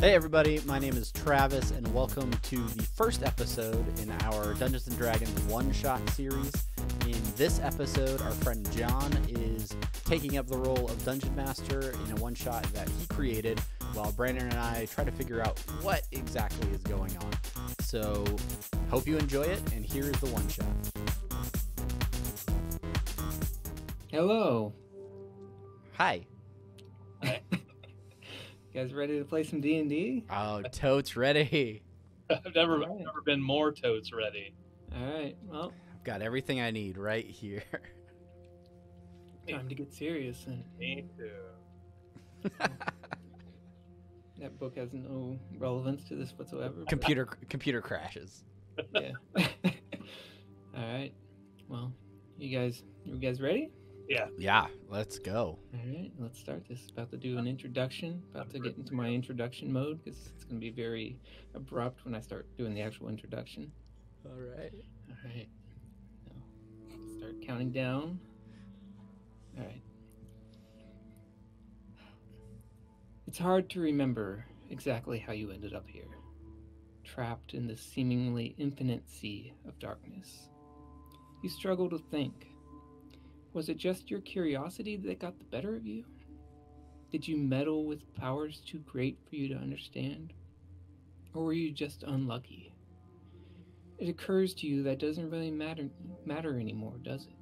Hey everybody, my name is Travis, and welcome to the first episode in our Dungeons & Dragons One-Shot series. In this episode, our friend John is taking up the role of Dungeon Master in a one-shot that he created, while Brandon and I try to figure out what exactly is going on. So, hope you enjoy it, and here is the one-shot. Hello. Hi. You guys ready to play some D&D? Oh, totes ready. I've never been more totes ready. All right. Well, I've got everything I need right here. time to get serious. And Me too. that book has no relevance to this whatsoever. but- Computer crashes. Yeah. All right. Well, you guys ready? Yeah, let's go. All right. Let's start this. About to do an introduction. About to get into my introduction mode because it's going to be very abrupt when I start doing the actual introduction. All right. All right. Now, start counting down. All right. It's hard to remember exactly how you ended up here, trapped in this seemingly infinite sea of darkness. You struggle to think. Was it just your curiosity that got the better of you? Did you meddle with powers too great for you to understand? Or were you just unlucky? It occurs to you that doesn't really matter anymore, does it?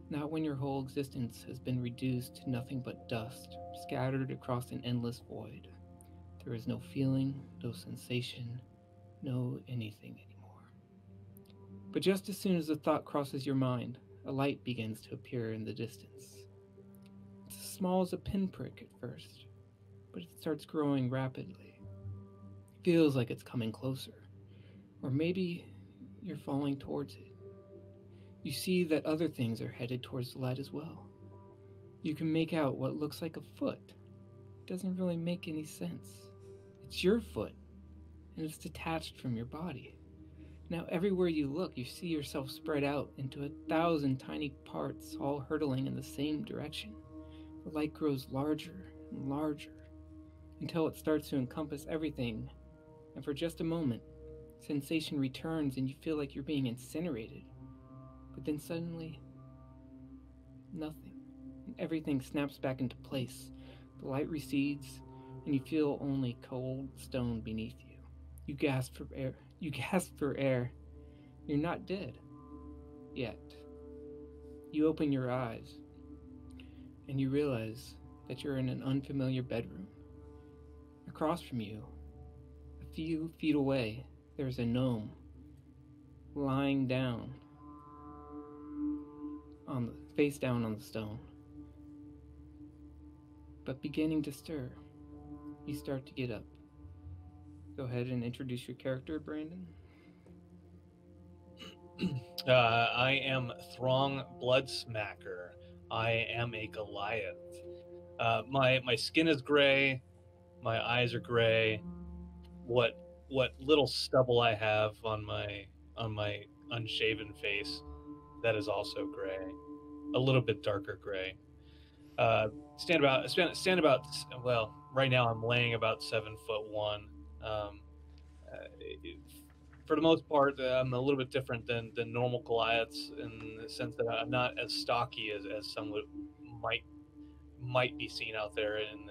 Not when your whole existence has been reduced to nothing but dust, scattered across an endless void. There is no feeling, no sensation, no anything anymore. But just as soon as the thought crosses your mind, a light begins to appear in the distance. It's as small as a pinprick at first, but it starts growing rapidly. It feels like it's coming closer. Or maybe you're falling towards it. You see that other things are headed towards the light as well. You can make out what looks like a foot. It doesn't really make any sense. It's your foot, and it's detached from your body. Now everywhere you look, you see yourself spread out into 1,000 tiny parts, all hurtling in the same direction. The light grows larger and larger, until it starts to encompass everything, and for just a moment, sensation returns and you feel like you're being incinerated. But then suddenly, nothing. And everything snaps back into place. The light recedes, and you feel only cold stone beneath you. You gasp for air. You're not dead. Yet. You open your eyes, and you realize that you're in an unfamiliar bedroom. Across from you, a few feet away, there's a gnome lying down, face down on the stone. But beginning to stir, you start to get up. Go ahead and introduce your character, Brandon. I am Throng Bloodsmacker. I am a Goliath. My skin is gray. My eyes are gray. What little stubble I have on my unshaven face, that is also gray. A little bit darker gray. Stand about. Well, right now I'm laying about 7'1". For the most part, I'm a little bit different than normal Goliaths in the sense that I'm not as stocky as some might be seen out there in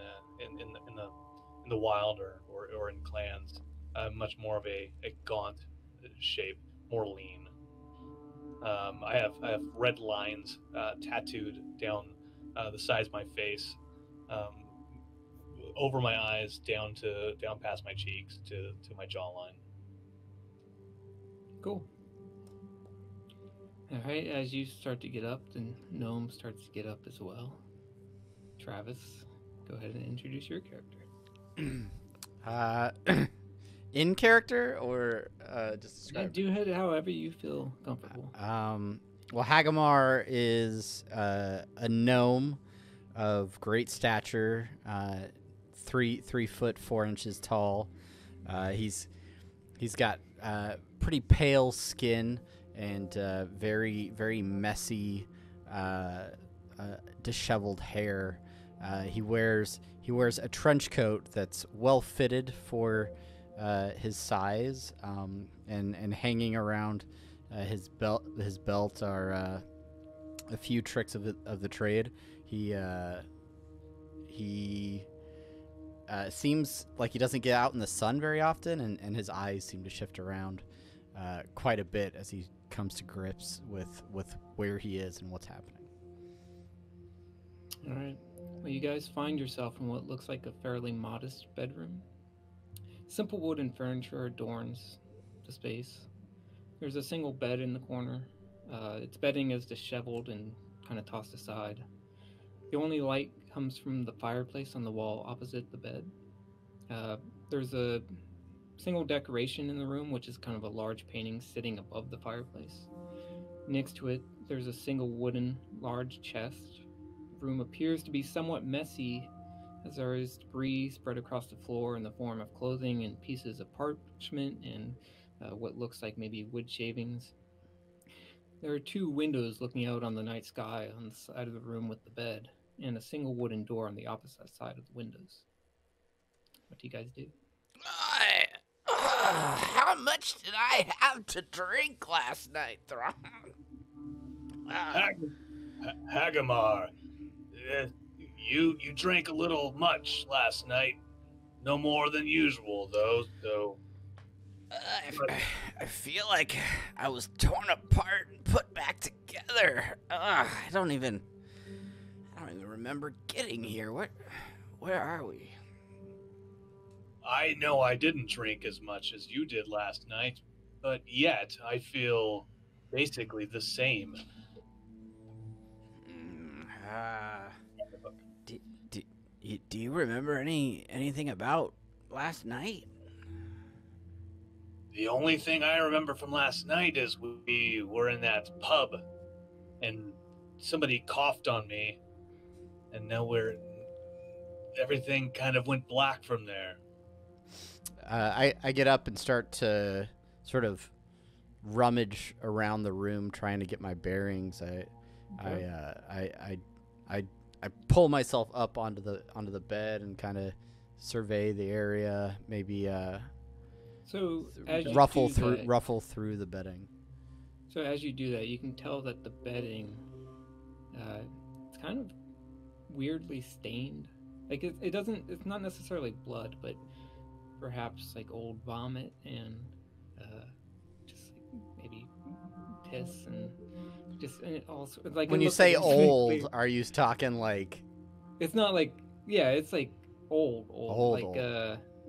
the wild or in clans. I'm much more of a gaunt shape, more lean. I have red lines tattooed down the sides of my face, over my eyes, down past my cheeks to my jawline. Cool. Alright, as you start to get up, the gnome starts to get up as well. Travis, go ahead and introduce your character. In character or just describe? Do it however you feel comfortable. Well, Hagamar is a gnome of great stature, 3 foot 4 inches tall. He's got pretty pale skin and very messy, disheveled hair. He wears a trench coat that's well fitted for his size, and hanging around his belt are a few tricks of the trade. He seems like he doesn't get out in the sun very often, and his eyes seem to shift around quite a bit as he comes to grips with where he is and what's happening. All right. Well, you guys find yourself in what looks like a fairly modest bedroom. Simple wooden furniture adorns the space. There's a single bed in the corner. Its bedding is disheveled and kind of tossed aside. The only light comes from the fireplace on the wall opposite the bed. There's a single decoration in the room, which is kind of a large painting sitting above the fireplace. Next to it, there's a single wooden large chest. The room appears to be somewhat messy, as there is debris spread across the floor in the form of clothing and pieces of parchment and what looks like maybe wood shavings. There are 2 windows looking out on the night sky on the side of the room with the bed, and a single wooden door on the opposite side of the windows. What do you guys do? How much did I have to drink last night, Thron? Hagamar, you drank a little much last night. No more than usual, though. I feel like I was torn apart and put back together. I don't even remember getting here. Where are we? I know I didn't drink as much as you did last night, but yet I feel basically the same. Do you remember anything about last night? The only thing I remember from last night is we were in that pub, and somebody coughed on me, and now everything kind of went black from there. I get up and start to sort of rummage around the room, trying to get my bearings. I pull myself up onto the bed and kind of survey the area. Maybe So as you ruffle through the bedding. So as you do that, you can tell that the bedding, it's kind of weirdly stained. Like it doesn't. It's not necessarily blood, but perhaps like old vomit and just like maybe piss and it also like. When you say old, are you talking like? It's not like it's like old. Old.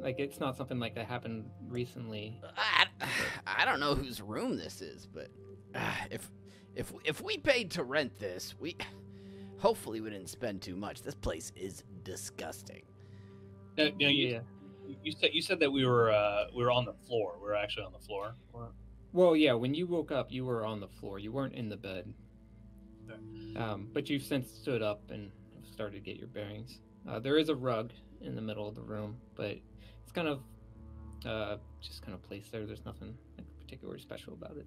Like it's not something like that happened recently. I don't know whose room this is, but if we paid to rent this, hopefully we didn't spend too much. This place is disgusting. No, you said that we were on the floor. We were actually on the floor. Well, yeah. When you woke up, you were on the floor. You weren't in the bed. But you've since stood up and started to get your bearings. There is a rug in the middle of the room, but it's kind of just kind of placed there. There's nothing like particularly special about it.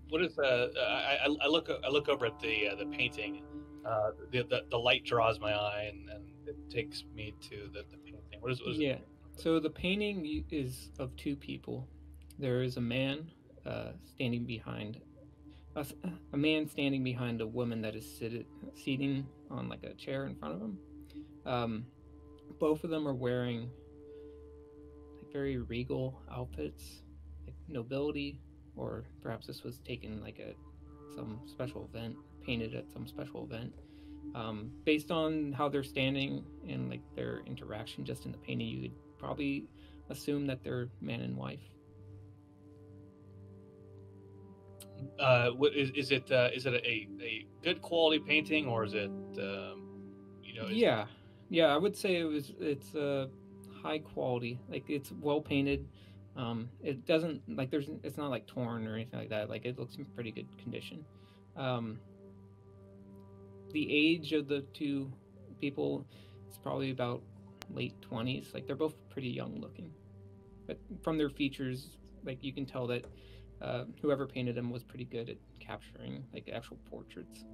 What is I look over at the painting. The light draws my eye and it takes me to the painting. What is it? So the painting is of 2 people. There is a man standing behind a man standing behind a woman that is seating on like a chair in front of him. Both of them are wearing like very regal outfits, like nobility, or perhaps this was taken like at some special event, painted at some special event. Based on how they're standing and like their interaction just in the painting, you would probably assume that they're man and wife. What is it? Is it a good quality painting, or is it? Yeah. I would say it's high quality. Like it's well painted. It doesn't like it's not like torn or anything like that. Like it looks in pretty good condition. The age of the 2 people is probably about late 20s. Like they're both pretty young looking, but from their features, like you can tell that whoever painted them was pretty good at capturing like actual portraits.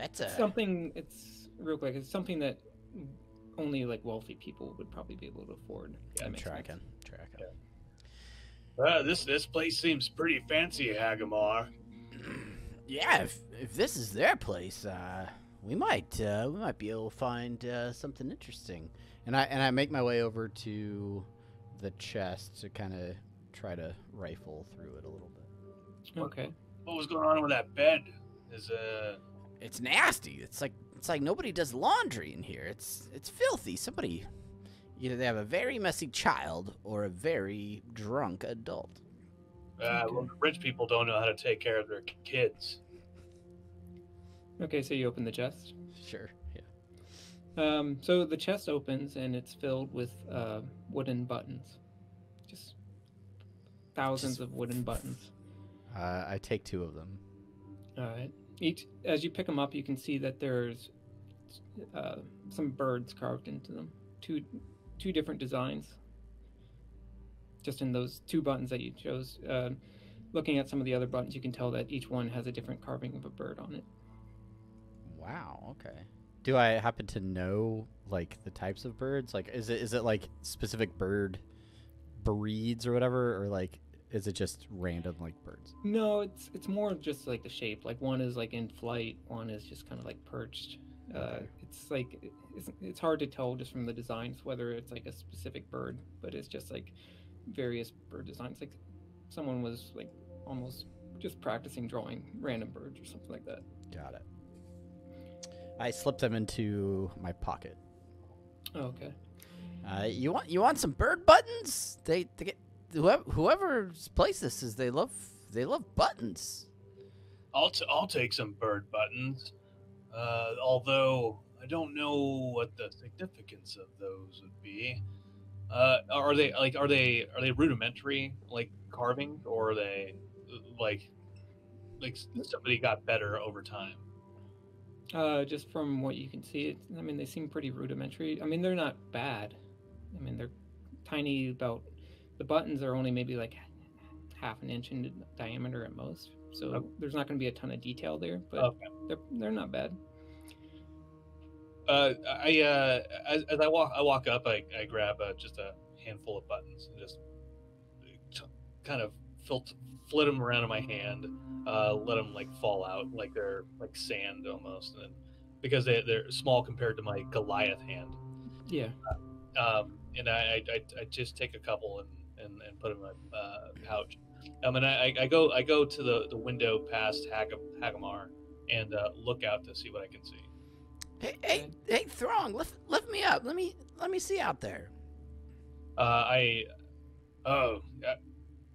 That's It's a something. It's real quick. It's something that only like wealthy people would probably be able to afford. Yeah, That makes sense. Tracking. This place seems pretty fancy, Hagamar. yeah. If this is their place, we might be able to find something interesting. And I make my way over to the chest to kind of try to rifle through it a little bit. Okay. What was going on with that bed? It's nasty. It's like nobody does laundry in here. It's filthy. Somebody, either they have a very messy child or a very drunk adult. Well, rich people don't know how to take care of their kids. Okay, so you open the chest. Sure. Yeah. So the chest opens and it's filled with wooden buttons. Just thousands of wooden buttons. I take 2 of them. All right. As you pick them up, you can see that there's some birds carved into them. Two different designs. Just in those 2 buttons that you chose. Looking at some of the other buttons, you can tell that each one has a different carving of a bird on it. Wow. Okay. Do I happen to know like the types of birds? Like, is it like specific bird breeds or whatever, or like is it just random like birds? No, it's more just like the shape. Like one is like in flight, one is just kind of like perched. It's like it's hard to tell just from the designs whether it's like a specific bird, but it's just like various bird designs. Like someone was like almost just practicing drawing random birds or something like that. Got it. I slip them into my pocket. Oh, okay. You want some bird buttons? They get whoever's place this is. They love buttons. I'll take some bird buttons. Although I don't know what the significance of those would be. Are they rudimentary like carvings, or are they like somebody got better over time? Just from what you can see, I mean, they seem pretty rudimentary. I mean, they're not bad. I mean, they're tiny. About the buttons are only maybe like half an inch in diameter at most. So there's not going to be a ton of detail there, but they're not bad. As I walk up, I grab just a handful of buttons and just kind of flit them around in my hand, let them like fall out like they're like sand almost, and because they're small compared to my Goliath hand. Yeah. And I just take a couple and put them in my pouch. And I go to the window past Hagamar and look out to see what I can see. Hey, Throng, lift me up. Let me see out there.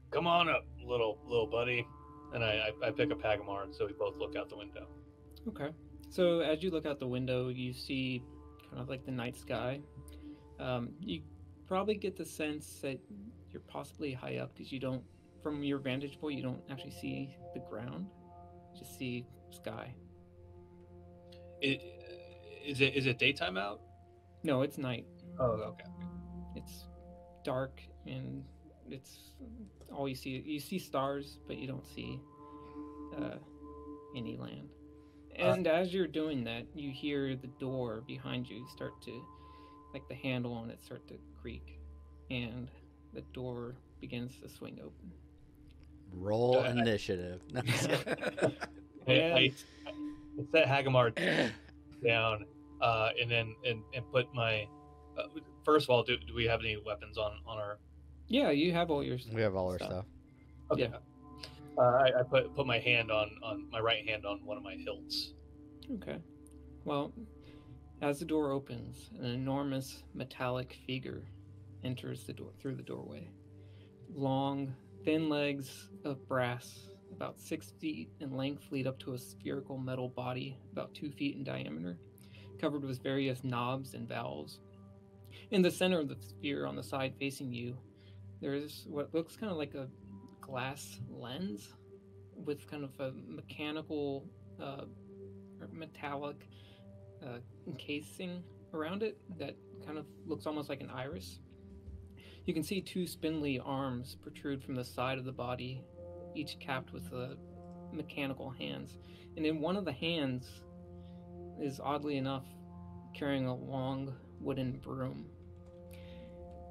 Come on up, little buddy. And I pick up Hagamar, and so we both look out the window. Okay. So as you look out the window, you see kind of like the night sky. You probably get the sense that you're possibly high up because you don't, from your vantage point, you don't actually see the ground. You just see sky. Is it daytime out? No, it's night. Oh, okay. It's dark and it's all you see. You see stars, but you don't see any land. And as you're doing that, you hear the door behind you start to, like the handle on it, start to creak, and the door begins to swing open. Roll initiative. No, I set Hagamar down, and then put my. First of all, do we have any weapons on our? Yeah, you have all your. we have all our stuff. Okay. Yeah. I put my hand on my right hand on one of my hilts. Okay. Well, as the door opens, an enormous metallic figure enters the door through the doorway. Long, thin legs of brass, about 6 feet in length, lead up to a spherical metal body about 2 feet in diameter, covered with various knobs and valves. In the center of the sphere, on the side facing you, there is what looks kind of like a glass lens with kind of a mechanical or metallic encasing around it that kind of looks almost like an iris. You can see 2 spindly arms protrude from the side of the body, each capped with mechanical hands. And in one of the hands, is oddly enough carrying a long wooden broom.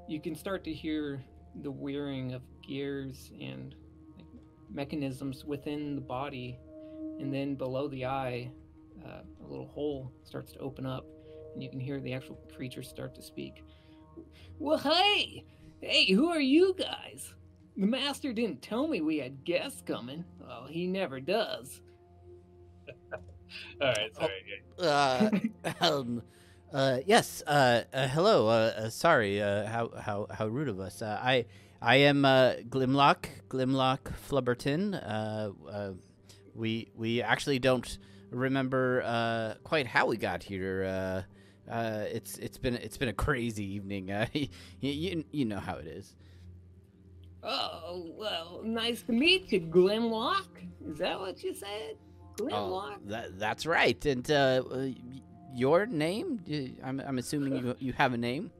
You can start to hear the whirring of gears and mechanisms within the body, and then below the eye, a little hole starts to open up, and you can hear the actual creature start to speak. Well, hey, who are you guys? The master didn't tell me we had guests coming. Oh, he never does. All right, sorry. Yes. Hello. Sorry. How rude of us. I am Glimlock Flubberton. We actually don't remember quite how we got here. It's been a crazy evening. You know how it is. Oh, well, nice to meet you, Glimlock. Is that what you said? Glimlock? That's right. And your name? I'm assuming you have a name.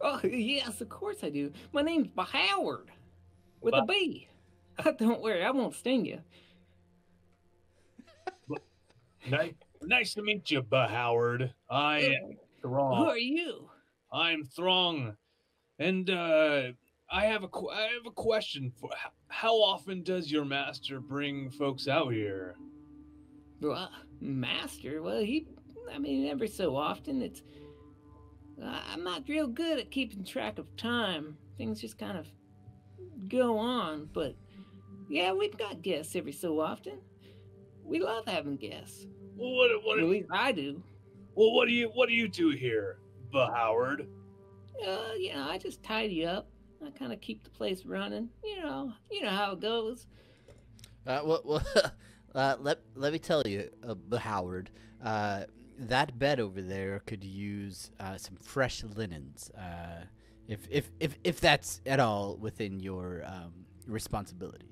Oh, yes, of course I do. My name's Howard, with a B. Don't worry, I won't sting you. Nice to meet you, Howard. I am Throng. Who are you? I'm Throng, and I have a question for. How often does your master bring folks out here? Well, master? Well, every so often. It's I'm not real good at keeping track of time. Things just kind of go on, but yeah, we've got guests every so often. We love having guests. Well, at least I do. Well, what do you do here, Howard? I just tidy up. I kind of keep the place running. You know how it goes. Let me tell you, Howard. That bed over there could use some fresh linens. If that's at all within your responsibilities.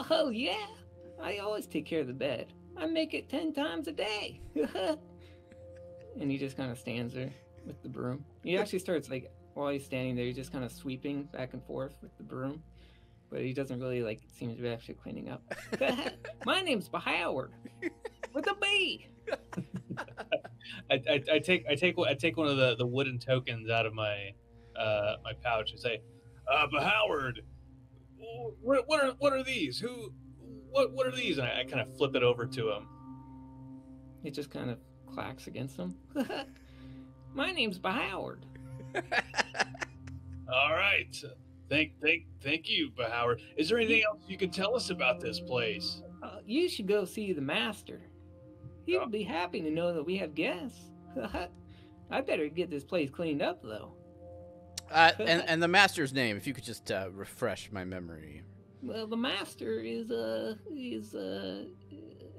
Oh yeah, I always take care of the bed. I make it 10 times a day. And he just kind of stands there with the broom. He actually starts, while he's standing there, he's just kind of sweeping back and forth with the broom. But he doesn't really, seem to be actually cleaning up. My name's Howard, with a B. I take one of the wooden tokens out of my my pouch and say, Howard, what are these? What are these? And I kind of flip it over to him. It just kind of clacks against him. My name's Howard. All right. Thank you, Howard. Is there anything else you can tell us about this place? You should go see the master. He would be happy to know that we have guests. I better get this place cleaned up, though. And the master's name, if you could just refresh my memory. Well, the master is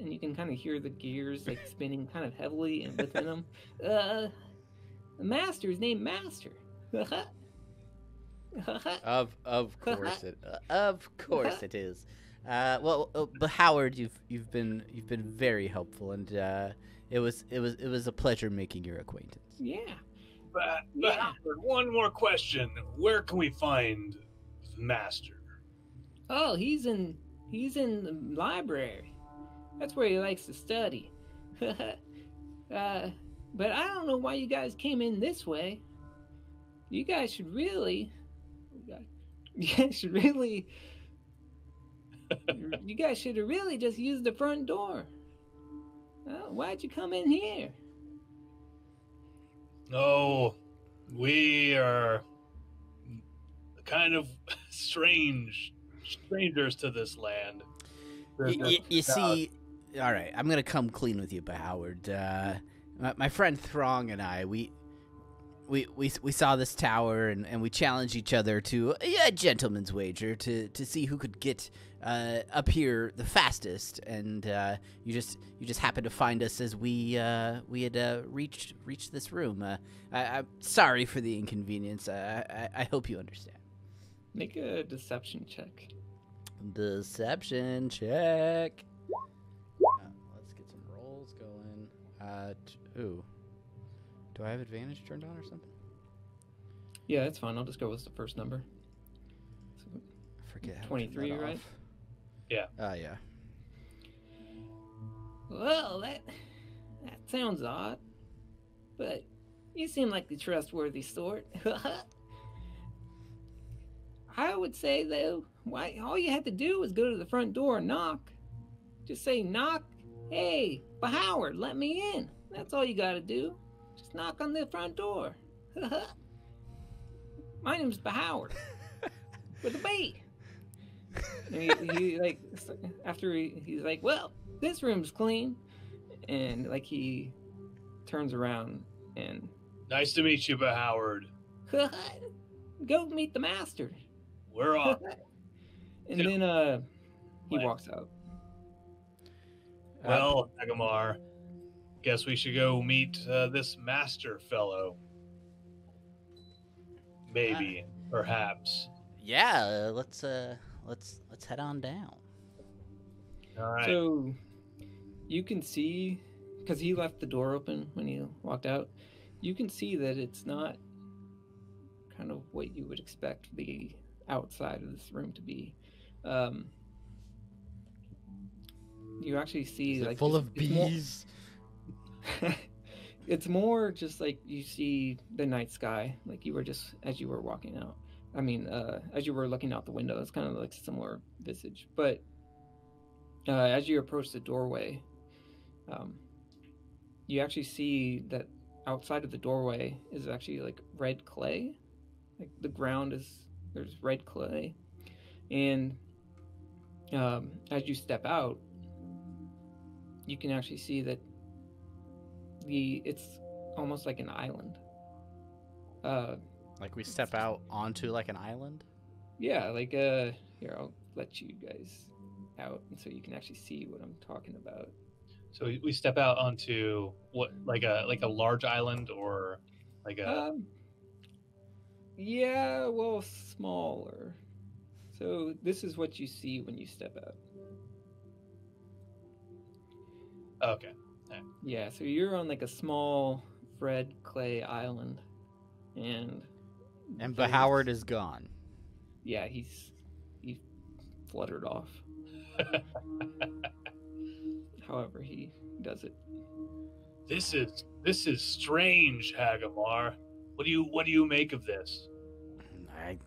and you can kind of hear the gears spinning kind of heavily and within him. The master is named Master. Of course it is. But Howard, you've been very helpful, and it was a pleasure making your acquaintance. Yeah. But Howard, one more question: where can we find the master? Oh, he's in the library. That's where he likes to study. But I don't know why you guys came in this way. You guys should really just use the front door. Why'd you come in here? Oh, we are kind of strangers to this land. You see, all right, I'm gonna come clean with you, Howard. My friend Throng and I, we saw this tower and we challenged each other to a gentleman's wager to see who could get up here the fastest, and you just happened to find us as we had reached this room. I'm sorry for the inconvenience. I hope you understand. Make a deception check. Deception check. Let's get some rolls going. Ooh. Do I have advantage turned on or something? Yeah, that's fine. I'll just go with the first number. I forget how 23, right? off. Yeah. Yeah. Well, that sounds odd, but you seem like the trustworthy sort. I would say, though, all you had to do was go to the front door and knock. Just say, knock, hey, Howard, let me in. That's all you gotta do. Just knock on the front door. My name's Howard. With a B. And he like, after he's like, well, this room's clean. And like he turns around and... Nice to meet you, Howard. Go meet the master. We're off. And then he walks out. Well, Hagamar, guess we should go meet this master fellow. Maybe, perhaps. Yeah, let's head on down. All right. So you can see, because he left the door open when he walked out, you can see that it's not kind of what you would expect the outside of this room to be. You actually see Is it like full of bees. It's more just like you see the night sky, like you were just as you were walking out. I mean, as you were looking out the window, it's kind of like similar visage. But as you approach the doorway, you actually see that outside of the doorway is actually like red clay. Like the ground there's red clay, and as you step out, you can actually see that it's almost like an island. Like we step out onto like an island? Yeah, like here, I'll let you guys out and so you can actually see what I'm talking about. So we step out onto what, like a large island, or like a yeah, well, smaller. So this is what you see when you step out. okay. Yeah, so you're on like a small red clay island, and Howard is gone. yeah, he fluttered off. However, he does it. This is strange, Hagamar. What do you make of this? I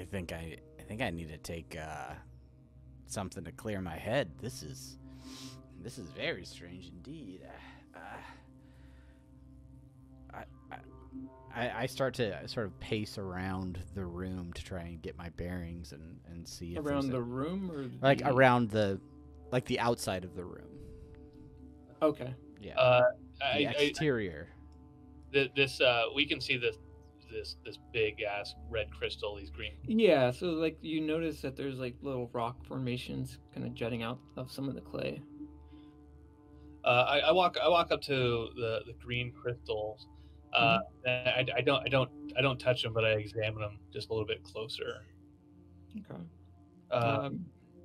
think I need to take something to clear my head. This is very strange indeed. I start to sort of pace around the room to try and get my bearings and see if Around the room, or like around the outside of the room. Okay. Yeah. The exterior. This we can see this big ass red crystal. These green. Yeah, so like you notice that there's like little rock formations kind of jutting out of some of the clay. I walk up to the green crystals. And I don't touch them, but I examine them just a little bit closer. Okay.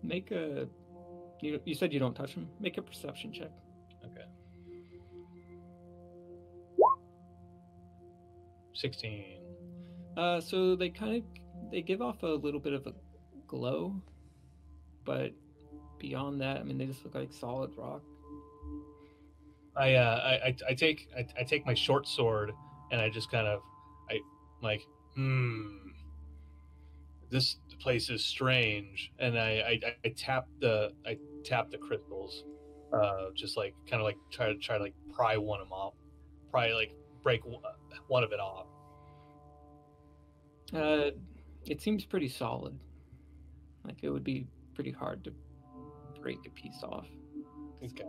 Make a. You said you don't touch them. Make a perception check. Okay. 16. So they give off a little bit of a glow, but beyond that, I mean, they just look like solid rock. I take my short sword and I just kind of this place is strange, and I tap the crystals, just like kind of like try to like pry one of them off, like break one of it off. It seems pretty solid. Like it would be pretty hard to break a piece off. Okay.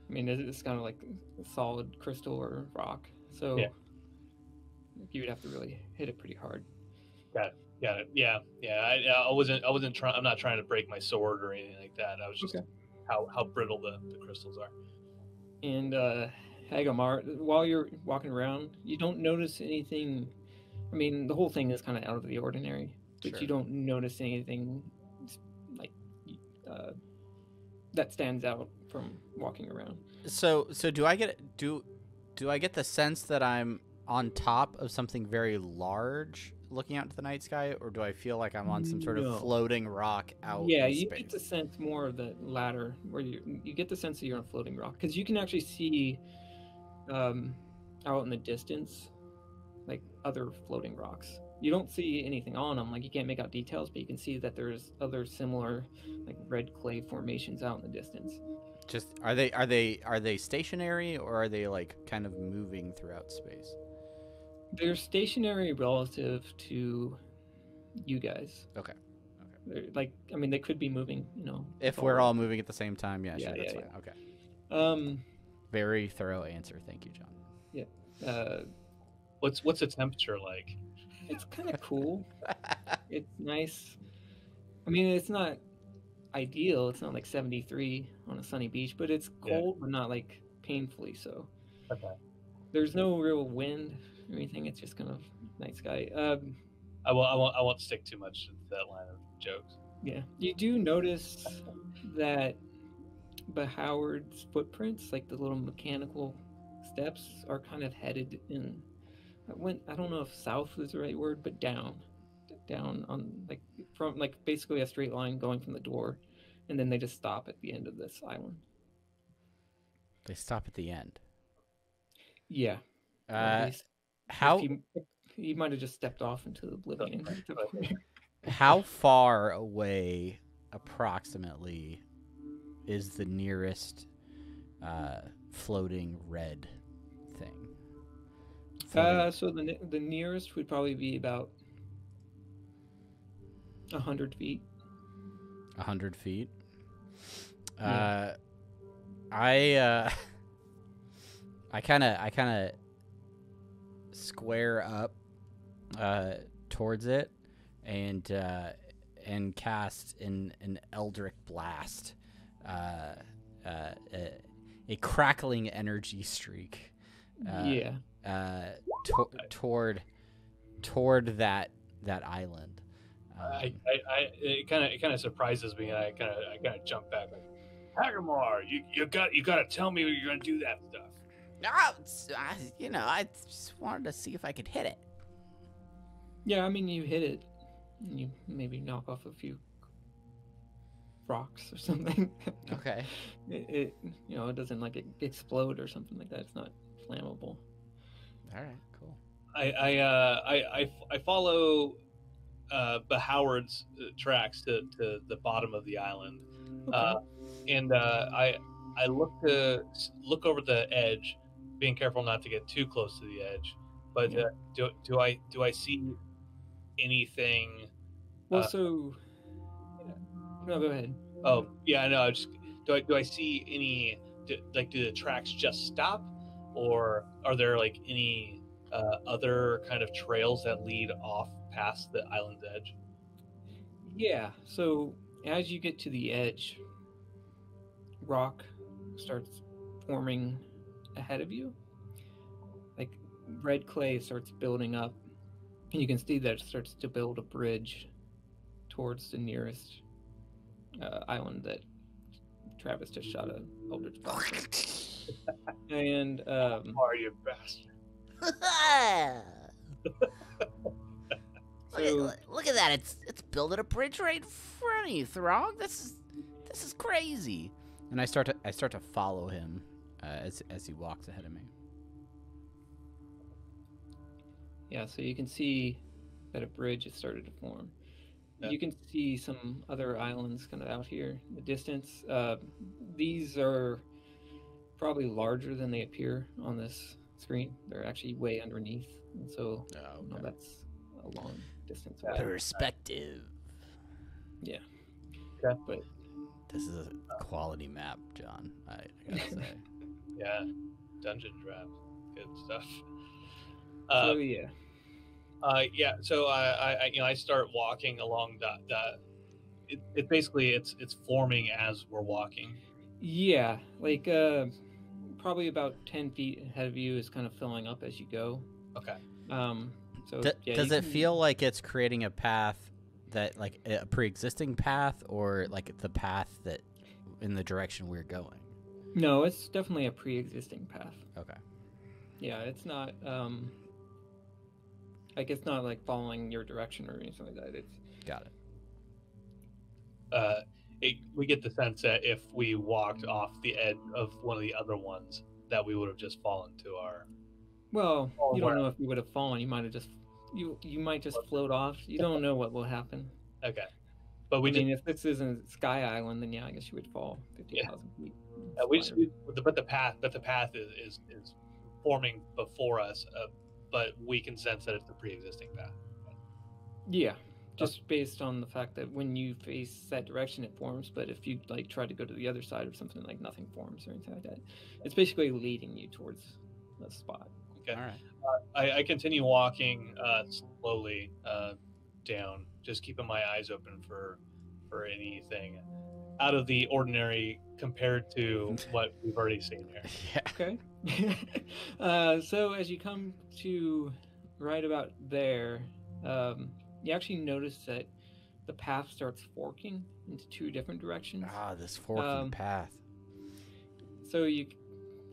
I mean, it's kind of like a solid crystal or rock, so yeah. You would have to really hit it pretty hard. Got it. Yeah. I wasn't trying. I'm not trying to break my sword or anything like that. I was just how brittle the crystals are. And Hagamar, while you're walking around, you don't notice anything. I mean, the whole thing is kind of out of the ordinary, but Sure. you don't notice anything like that stands out from walking around. So do I get the sense that I'm on top of something very large, looking out into the night sky, or do I feel like I'm on some sort No. of floating rock out Yeah, in you space? get the sense more of the latter, where you get the sense that you're on a floating rock, because you can actually see out in the distance, like other floating rocks. You don't see anything on them, like you can't make out details, but you can see that there's other similar, like red clay formations out in the distance. Just are they stationary, or are they like kind of moving throughout space? They're stationary relative to you guys. Okay. They're like, I mean, they could be moving, If we're all moving at the same time, yeah, sure, that's yeah. fine. Okay. Um, Very thorough answer. Thank you, John. What's the temperature like? it's kind of cool. It's nice. I mean, it's not ideal. It's not like 73 on a sunny beach, but it's cold, but not like painfully so. Okay. There's no real wind or anything. It's just kind of night sky. I won't stick too much to that line of jokes. Yeah, you do notice that Howard's footprints, like the little mechanical steps, are kind of headed in. I don't know if south is the right word, but down on from basically a straight line going from the door, and then they just stop at the end of this island. They stop at the end. Yeah. How he might have just stepped off into oblivion. how far away approximately is the nearest floating red thing? So the nearest would probably be about 100 feet. 100 feet. Yeah. I kind of square up towards it and cast an Eldritch Blast, a crackling energy streak. Toward that island. It kind of surprises me. I kind of jump back like, Hagamore, you got to tell me you're gonna do that stuff. No, I just wanted to see if I could hit it. Yeah, I mean, you hit it, and you maybe knock off a few rocks or something. Okay. It doesn't like explode or something like that. It's not flammable. All right. Cool. I follow Howard's tracks to the bottom of the island, and I look over the edge, being careful not to get too close to the edge. But do I see anything? Well, no, go ahead. Oh yeah, I know. Do I see any? Do the tracks just stop, or are there like any other kind of trails that lead off past the island's edge? Yeah. So as you get to the edge, rock starts forming ahead of you. Like red clay starts building up, and you can see that it starts to build a bridge towards the nearest island that Travis just shot a Eldritch Blast. And Are you bastard? Look at that! It's building a bridge right in front of you, Throg. This is crazy. And I start to follow him as he walks ahead of me. yeah, so you can see that a bridge has started to form. Yeah. You can see some other islands kind of out here in the distance. These are probably larger than they appear on this screen. They're actually way underneath, and so that's a long distance away. Perspective. Yeah. Okay. But This is a quality map, John. I gotta say. Yeah, dungeon draft, good stuff. so yeah. So I start walking along that. It basically it's forming as we're walking. Yeah, like probably about 10 feet ahead of you is kind of filling up as you go. Okay. So Does it feel like it's creating a path that, like, a pre-existing path, or like the path that in the direction we're going? No, it's definitely a pre-existing path. Okay. Yeah, it's not. Like, it's not like following your direction or anything like that. It's Got it. We get the sense that if we walked off the edge of one of the other ones, that we would have just fallen to our. well, Oh, you don't where? know if you would have fallen. You might have just you might just float off. You don't know what will happen. Okay, but we I just mean, if this isn't Sky Island, then yeah, I guess you would fall 50,000 feet. we Spider. just but the path is forming before us, but we can sense that it's a pre-existing path. Yeah, just based on the fact that when you face that direction, it forms. But if you like try to go to the other side or something, like nothing forms or anything like that. It's basically leading you towards the spot. Okay. All right. I continue walking slowly down, just keeping my eyes open for anything out of the ordinary compared to what we've already seen here. Yeah. Okay. So as you come to right about there, you actually notice that the path starts forking into two different directions. Ah, this forking path. So you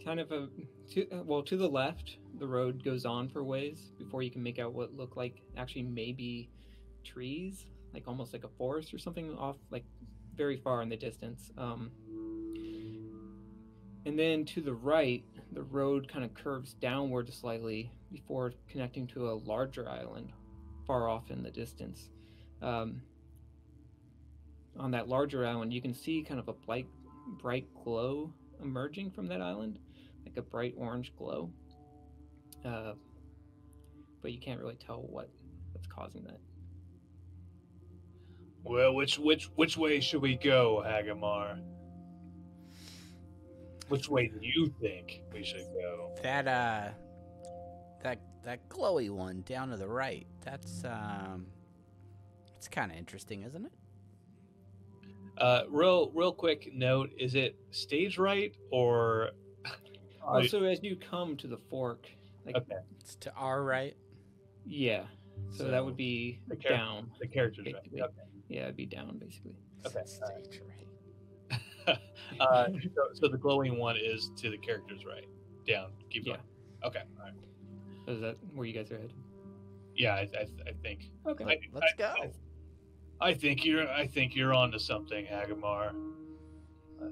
kind of to the left, the road goes on for ways before you can make out what look like actually maybe trees, like almost like a forest or something off, like very far in the distance. And then to the right, the road kind of curves downward slightly before connecting to a larger island far off in the distance. On that larger island, you can see kind of a bright glow emerging from that island, like a bright orange glow. But you can't really tell what's causing that. Well, which way should we go, Hagamar? Which way do you think we should go? That glowy one down to the right. It's kind of interesting, isn't it? Real quick note: is it stage right or? So as you come to the fork, like Okay, It's to our right. yeah, so that would be the down. the character's right. basically. Okay. Yeah, it'd be down basically. Okay. Stage right. So the glowing one is to the character's right. Down. Keep going. Okay. All right. So is that where you guys are headed? Yeah, I think. Okay. Let's go. I think you're onto something, Hagamar.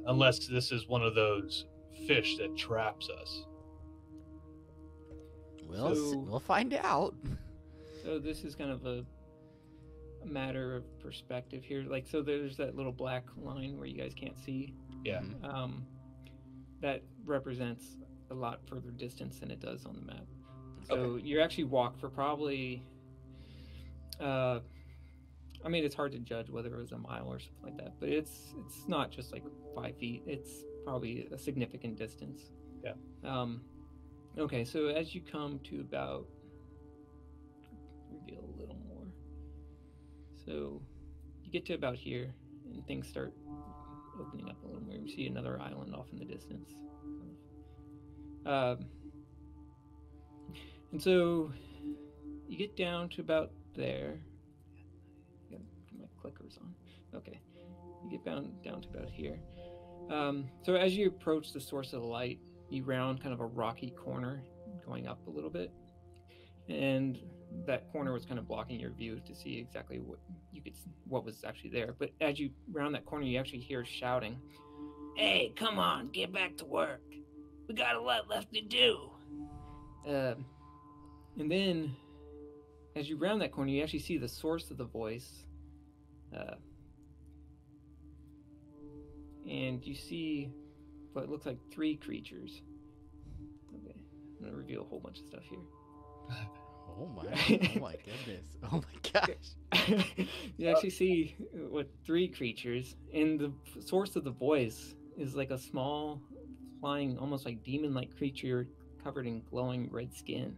Unless this is one of those fish that traps us. We'll find out. So this is kind of a matter of perspective here. Like, so there's that little black line where you guys can't see. Yeah. Mhm. That represents a lot further distance than it does on the map. So Okay. you actually walk for probably, I mean, it's hard to judge whether it was a mile or something like that, but it's not just like 5 feet. It's probably a significant distance. Yeah. Okay, so as you come to about, reveal a little more. So you get to about here, and things start opening up a little more. You see another island off in the distance. And so you get down to about there. Got my clickers on. Okay. You get down to about here. So as you approach the source of the light, you round kind of a rocky corner going up a little bit. And that corner was kind of blocking your view to see exactly what was actually there. But as you round that corner, you actually hear shouting, "Hey, come on, get back to work. We got a lot left to do." And then, as you round that corner, you actually see the source of the voice. And you see what looks like 3 creatures. Okay, I'm going to reveal a whole bunch of stuff here. Oh my goodness. Oh my gosh. You actually see what 3 creatures, and the source of the voice is like a small, flying, almost like demon-like creature covered in glowing red skin.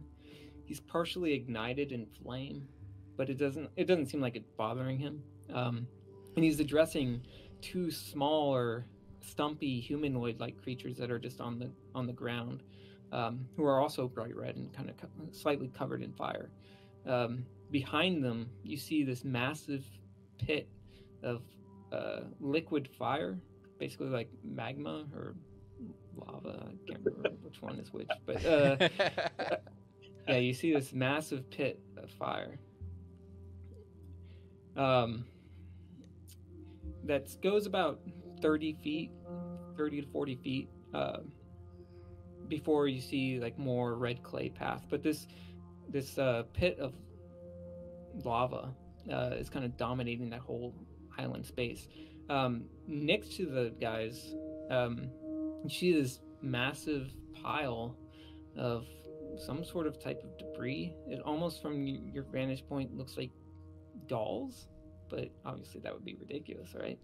He's partially ignited in flame, but it doesn't seem like it's bothering him. And he's addressing 2 smaller, stumpy humanoid-like creatures that are just on the ground, who are also bright red and kind of slightly covered in fire. Behind them, you see this massive pit of liquid fire, basically like magma or lava. I can't remember which one is which, but yeah, you see this massive pit fire. That goes about 30 feet, 30 to 40 feet, before you see like more red clay path. But this pit of lava is kind of dominating that whole island space. Next to the guys, you see this massive pile of some sort of type of debris. It almost, from your vantage point, looks like dolls, but obviously that would be ridiculous, right?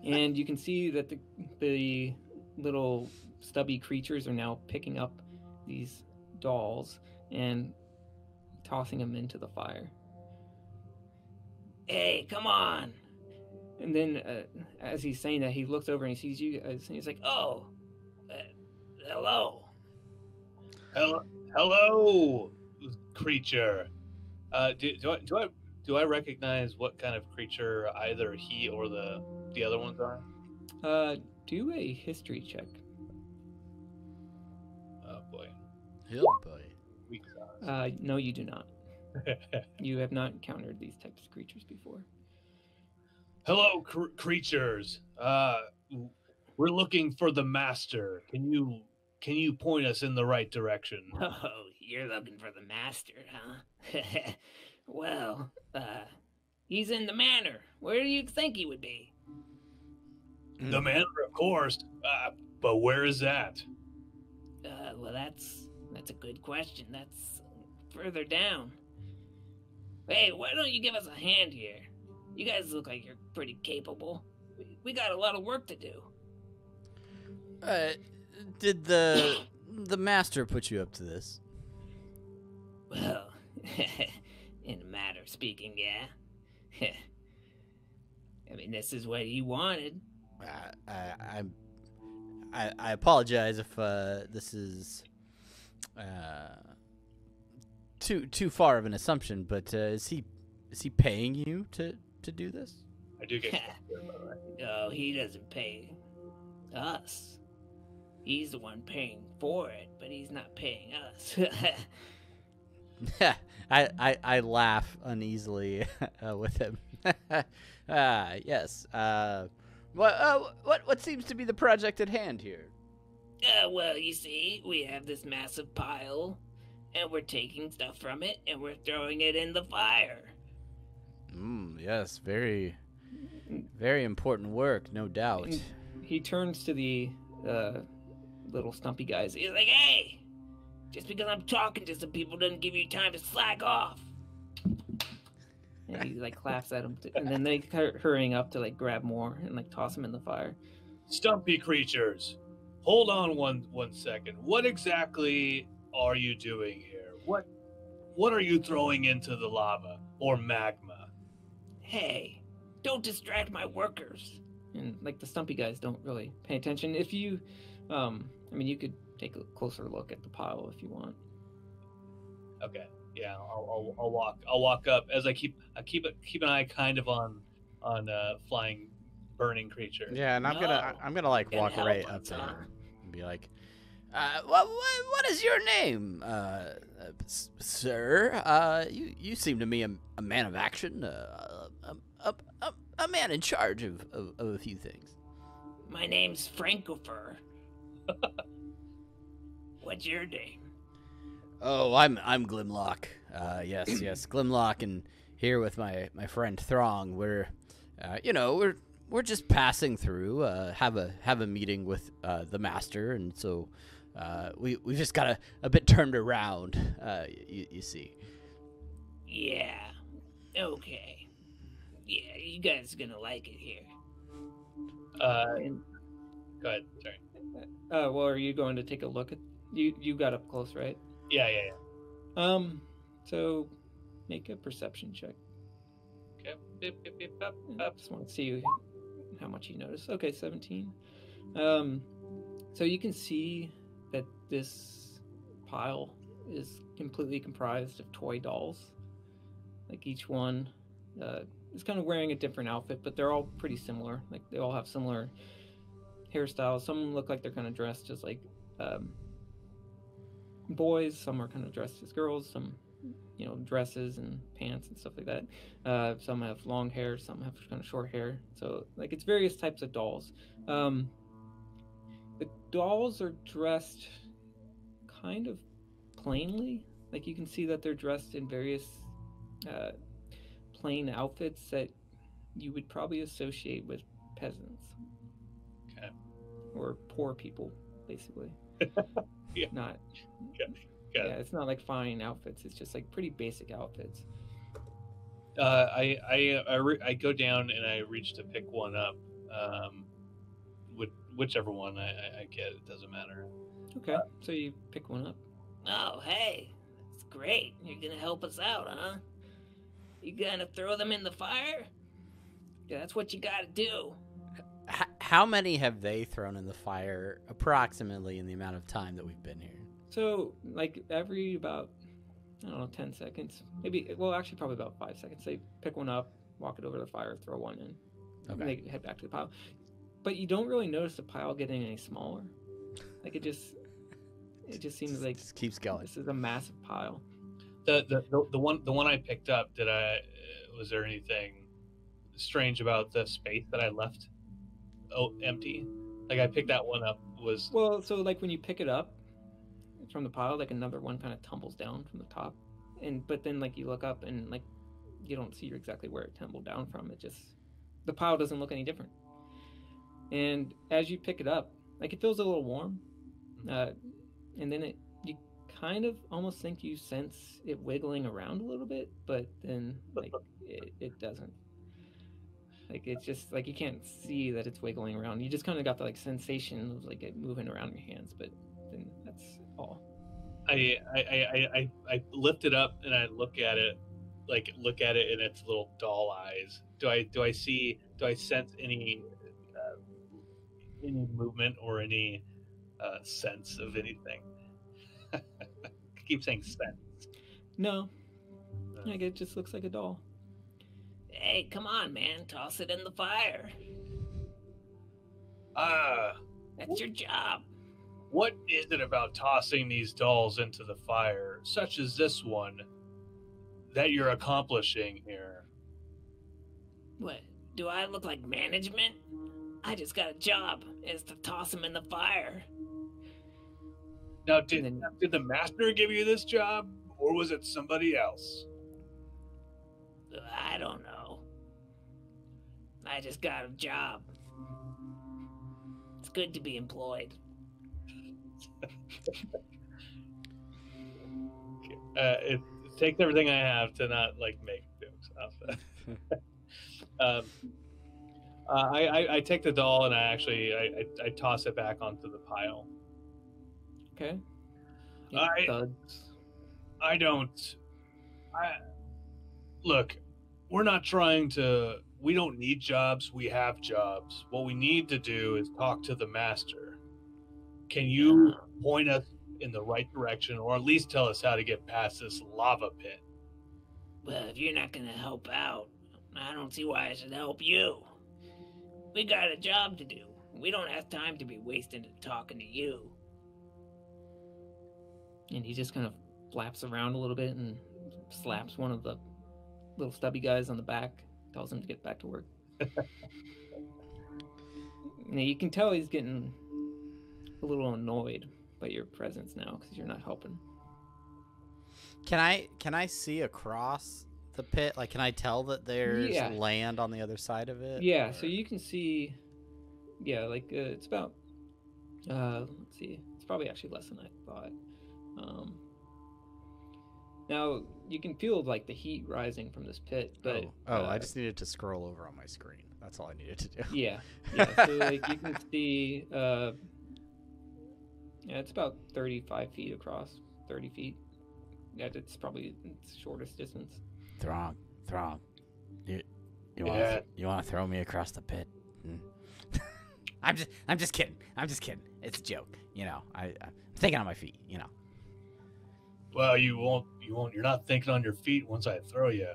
And you can see that the little stubby creatures are now picking up these dolls and tossing them into the fire. Hey, come on! And then, as he's saying that, he looks over and he sees you guys, and he's like, "Oh, hello." Hello, creature. Do I recognize what kind of creature either he or the other ones are? Do a history check. Oh boy. Oh boy. Weak sauce. No, you do not. You have not encountered these types of creatures before. Hello, creatures. We're looking for the master. Can you point us in the right direction? Oh, you're looking for the master, huh? Well, he's in the manor. Where do you think he would be? The manor, of course. But where is that? Well, that's a good question. That's further down. Hey, why don't you give us a hand here? You guys look like you're pretty capable. We got a lot of work to do. Did the master put you up to this? Well, in a matter of speaking, yeah. I mean, this is what he wanted. I apologize if this is too far of an assumption, but is he paying you to do this? I do get. No, he doesn't pay us. He's the one paying for it, but he's not paying us. I laugh uneasily with him. Yes. What seems to be the project at hand here? Well, you see, we have this massive pile, and we're taking stuff from it, and we're throwing it in the fire. Yes, very, very important work, no doubt. He turns to the little stumpy guys. He's like, hey, just because I'm talking to some people doesn't give you time to slack off. And he like claps at him, and then they start hurrying up to like grab more and like toss them in the fire. Stumpy creatures, hold on one second. What exactly are you doing here? What are you throwing into the lava or magma? Hey, don't distract my workers. And like the stumpy guys don't really pay attention. If you, I mean, you could take a closer look at the pile if you want. Okay. Yeah, I'll walk up as I keep an eye kind of on flying burning creatures. Yeah, and I'm gonna like walk right up to him and be like, what is your name, sir? You seem to me a man of action, a man in charge of a few things. My name's Frankofer. What's your name? Oh, I'm Glimlock. Yes, Glimlock, and here with my friend Throng. We're, we're just passing through. Have a meeting with the master, and so we just got a bit turned around. You see. Yeah. Okay. Yeah, you guys are gonna like it here. Go ahead. Sorry. Well, are you going to take a look at you got up close, right? Yeah. So make a perception check. Okay. I just want to see how much you notice. Okay, 17. So you can see that this pile is completely comprised of toy dolls. Like each one is kind of wearing a different outfit, but they're all pretty similar. Like they all have similar hairstyles. Some look like they're kind of dressed as like boys. Some are kind of dressed as girls. Some dresses and pants and stuff like that. Some have long hair, some have kind of short hair. So like it's various types of dolls. The dolls are dressed kind of plainly. Like you can see that they're dressed in various plain outfits that you would probably associate with peasants. Okay. Or poor people, basically. Yeah. Not. Yeah. It's not like fine outfits. It's just like pretty basic outfits. I go down and I reach to pick one up. Whichever one I get, it doesn't matter. Okay, so you pick one up. Oh, hey, that's great. You're gonna help us out, huh? You gonna throw them in the fire? Yeah, that's what you gotta do. How many have they thrown in the fire approximately in the amount of time that we've been here? So, like, every about, 10 seconds. Maybe, well, actually, probably about 5 seconds. They pick one up, walk it over to the fire, throw one in. Okay. And they head back to the pile. But you don't really notice the pile getting any smaller. Like, it just seems like Just keeps going. this is a massive pile. The one I picked up, was there anything strange about the space that I left empty? Like I picked that one up Well, so like when you pick it up from the pile, like another one kind of tumbles down from the top, but then like you look up and like you don't see exactly where it tumbled down from. The pile doesn't look any different. And as you pick it up, like it feels a little warm, and then you kind of almost think you sense it wiggling around a little bit, but then like it doesn't. Like it's just like you can't see that it's wiggling around. You just kind of got the like sensation of like it moving around your hands, but then that's all. I lift it up and I look at it in its little doll eyes. Do I sense any movement or any sense of anything? I keep saying sense. No, like it just looks like a doll. Hey, come on, man. Toss it in the fire. That's your job. What is it about tossing these dolls into the fire, such as this one, that you're accomplishing here? What? Do I look like management? I just got a job. It's to toss them in the fire. Now, did the master give you this job, or was it somebody else? I don't know. I just got a job. It's good to be employed. It takes everything I have to not like make jokes off that. I take the doll and I toss it back onto the pile. Okay. Look, we don't need jobs, we have jobs. What we need to do is talk to the master. Can you point us in the right direction, or at least tell us how to get past this lava pit? Well, if you're not gonna help out, I don't see why I should help you. We got a job to do. We don't have time to be wasting it talking to you. And he just kind of flaps around a little bit and slaps one of the little stubby guys on the back, tells him to get back to work. Now you can tell he's getting a little annoyed by your presence now because you're not helping. Can I see across the pit? Like, can I tell that there's land on the other side of it? Yeah, or... so you can see. Yeah, like it's about. Let's see. It's probably actually less than I thought. Now you can feel like the heat rising from this pit, but I just needed to scroll over on my screen. That's all I needed to do. Yeah. So like you can see, it's about 35 feet across. 30 feet. Yeah, it's probably its shortest distance. Throng, you want to throw me across the pit? I'm just kidding. It's a joke. I'm thinking on my feet. Well, you won't. You're not thinking on your feet once I throw you.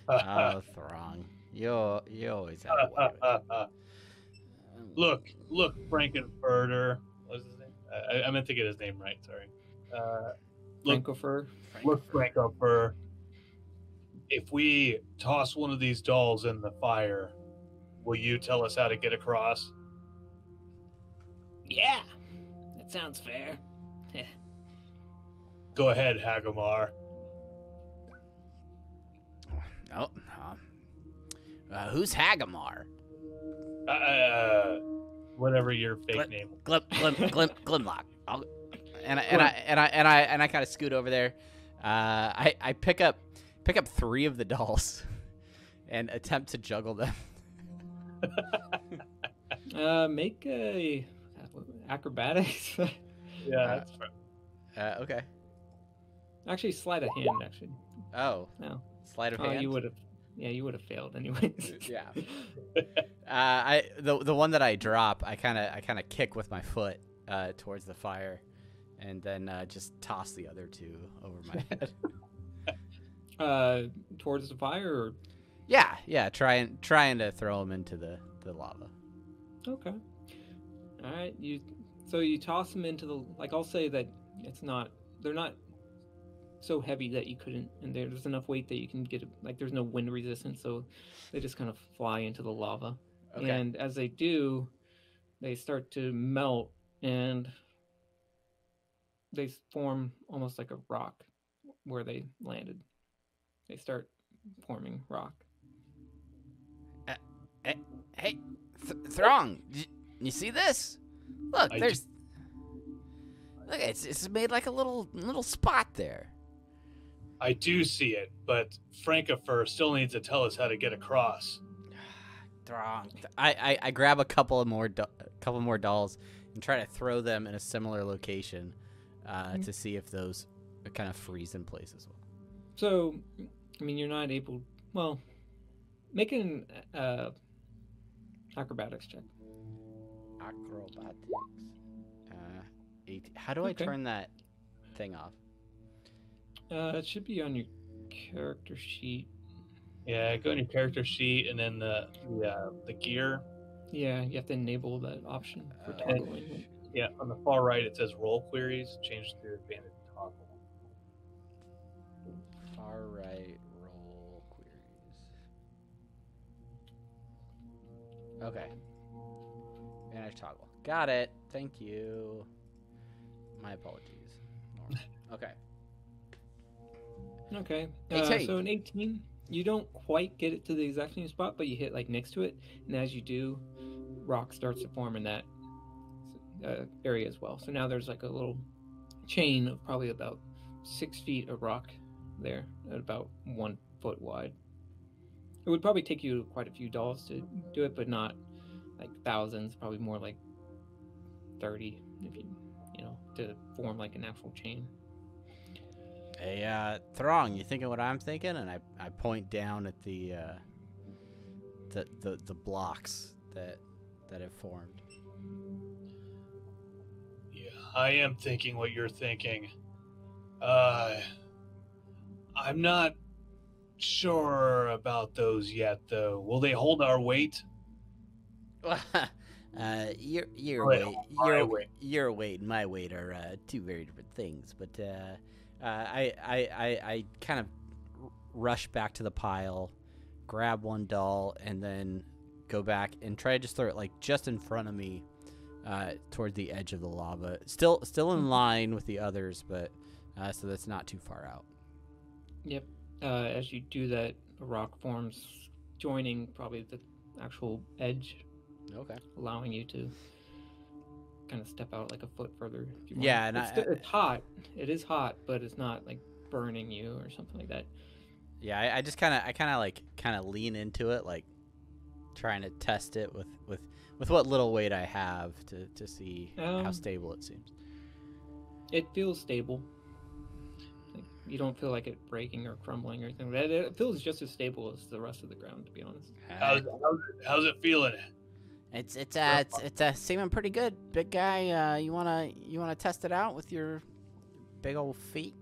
Oh, Throng, you always have a way with it. Look, Frankenfurter. What's his name? I meant to get his name right. Sorry. Francofer. Look, Francofer. If we toss one of these dolls in the fire, will you tell us how to get across? Yeah, that sounds fair. Go ahead, Hagamar. Oh, who's Hagamar? Whatever your fake name. Glimlock. And I kind of scoot over there. I pick up 3 of the dolls and attempt to juggle them. Make a acrobatics. Yeah, that's right. Okay. Actually, sleight of hand. Actually, Oh, no. sleight of hand. You would have. Yeah, you would have failed anyways. Yeah. The one that I drop, I kind of kick with my foot towards the fire, and then just toss the other 2 over my head. Towards the fire. Or... Yeah. Trying to throw them into the lava. Okay. All right. You toss them into the, like, I'll say that they're not so heavy that you couldn't, and there's enough weight that you can get, like, there's no wind resistance, so they just kind of fly into the lava. Okay. And as they do, they start to melt, and they form almost like a rock where they landed. They start forming rock. Hey, Throng, you see this? Look, look, it's made like a little spot there. I do see it, but Francofer still needs to tell us how to get across. Throng. I grab a couple more dolls and try to throw them in a similar location to see if those kind of freeze in place as well. So, I mean, you're not able. Well, make an acrobatics check. Acrobatics. 8. How do I turn that thing off? It should be on your character sheet. Yeah, go on your character sheet and then the gear. Yeah, you have to enable that option for toggling. Yeah, on the far right it says roll queries. Change to advantage toggle. Far right roll queries. Okay. Manage toggle. Got it. Thank you. My apologies. Okay. Okay. Hey, so an 18, you don't quite get it to the exact same spot, but you hit like next to it, and as you do, rock starts to form in that area as well. So now there's like a little chain of probably about 6 feet of rock there, at about 1 foot wide. It would probably take you quite a few dolls to do it, but not like thousands. Probably more like 30, if you to form like an actual chain. Hey, Throng, you thinking what I'm thinking? And I point down at the blocks that have formed. Yeah, I am thinking what you're thinking. I'm not sure about those yet, though. Will they hold our weight? Your weight and my weight are 2 very different things. But I kind of rush back to the pile, grab 1 doll, and then go back and try to just throw it like just in front of me, toward the edge of the lava. Still in line with the others, but so that's not too far out. Yep. As you do that, a rock forms, joining probably the actual edge. Okay. Allowing you to kind of step out like a foot further. If you want. Yeah, and it's hot. It is hot, but it's not like burning you or something like that. Yeah, I just kind of lean into it, like trying to test it with what little weight I have to see how stable it seems. It feels stable. Like, you don't feel like it breaking or crumbling or anything. It feels just as stable as the rest of the ground, to be honest. How's it feeling? It's seeming pretty good, big guy. You wanna test it out with your big old feet?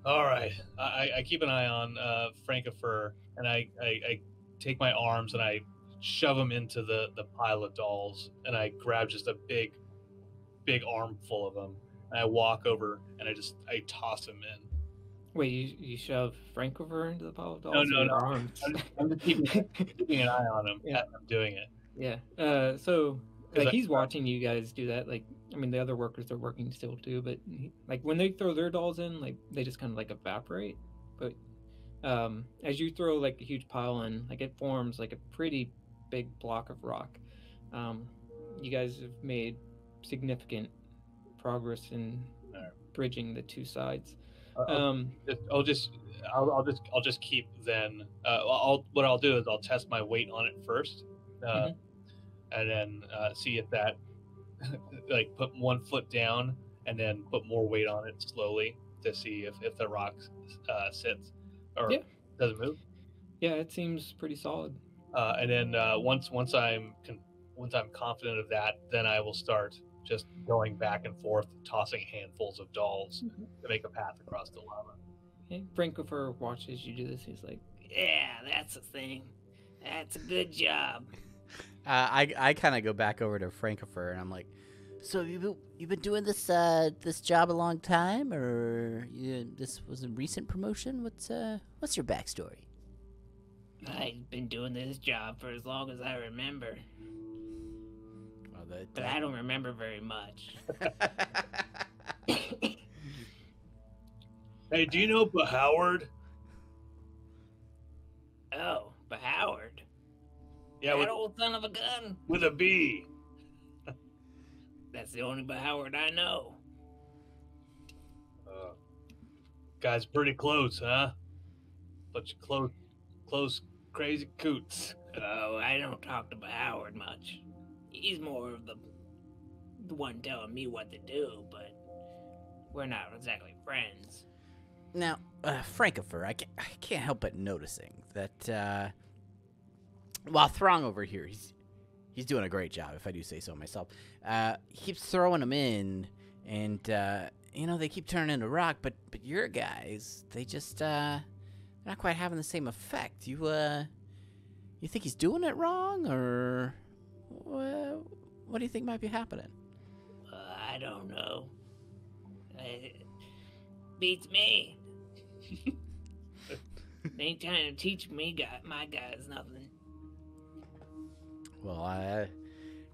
All right, I keep an eye on Francofer, and I take my arms and I shove them into the pile of dolls, and I grab just a big armful of them, And I walk over and I toss him in. Wait, you shove Frankover into the pile of No, dolls? no, or no. your arms? I'm just keeping an eye on him Yeah. as I'm doing it. Yeah. So 'Cause like he's watching you guys do that. Like, I mean, the other workers are working still too, but like when they throw their dolls in, like they just kind of like evaporate. But as you throw like a huge pile in, like it forms like a pretty big block of rock. You guys have made significant progress in bridging the two sides. I'll just keep then. What I'll do is I'll test my weight on it first, and then see if that like put one foot down and then put more weight on it slowly to see if the rock sits or doesn't move. Yeah, it seems pretty solid. And then once I'm confident of that, then I will start just going back and forth, tossing handfuls of dolls to make a path across the lava. Okay. Frankover watches you do this. He's like, Yeah, that's the thing. That's a good job. I kind of go back over to Frankofer and I'm like, so you've been doing this job a long time, or this was a recent promotion? What's your backstory? I've been doing this job for as long as I remember, Well, but I don't remember very much. Hey, do you know Howard? Oh, but Howard. Yeah, That old son of a gun. with a B. That's the only Howard I know. Guy's pretty close, huh? Bunch of close, crazy coots. Oh, I don't talk to Howard much. He's more of the one telling me what to do, but we're not exactly friends. Now, Frankofer, I can't help but noticing that while Throng over here, he's doing a great job, if I do say so myself. He keeps throwing them in, and they keep turning into rock. But your guys, they just they're not quite having the same effect. You think he's doing it wrong, or what do you think might be happening? I don't know. It beats me. They ain't trying to teach my guys nothing. Well, I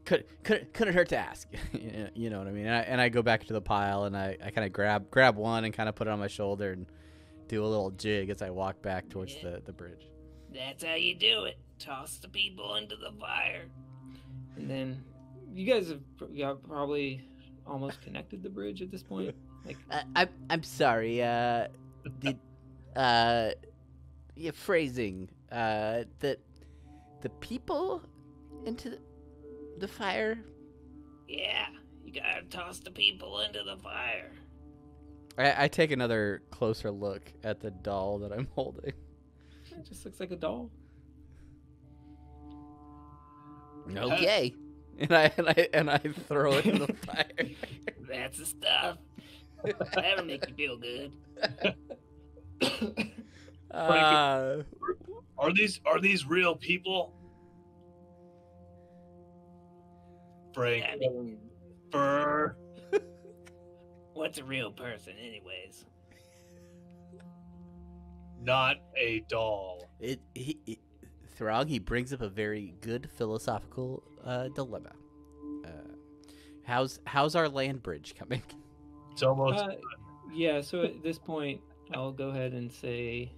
couldn't hurt to ask. You know what I mean? And I go back to the pile and I kind of grab one and kind of put it on my shoulder and do a little jig as I walk back towards the bridge. That's how you do it. Toss the people into the fire. and then you guys have probably almost connected the bridge at this point. Like, I'm sorry. Your phrasing. The people into the fire. Yeah, you gotta toss the people into the fire. I take another closer look at the doll that I'm holding. it just looks like a doll. Okay. And I throw it in the fire. That's the stuff. That'll make you feel good. Are these real people? Frank. I mean, Fur. what's a real person, anyways? Not a doll. Throg, he brings up a very good philosophical dilemma. How's our land bridge coming? It's almost. Yeah, so at this point, I'll go ahead and say,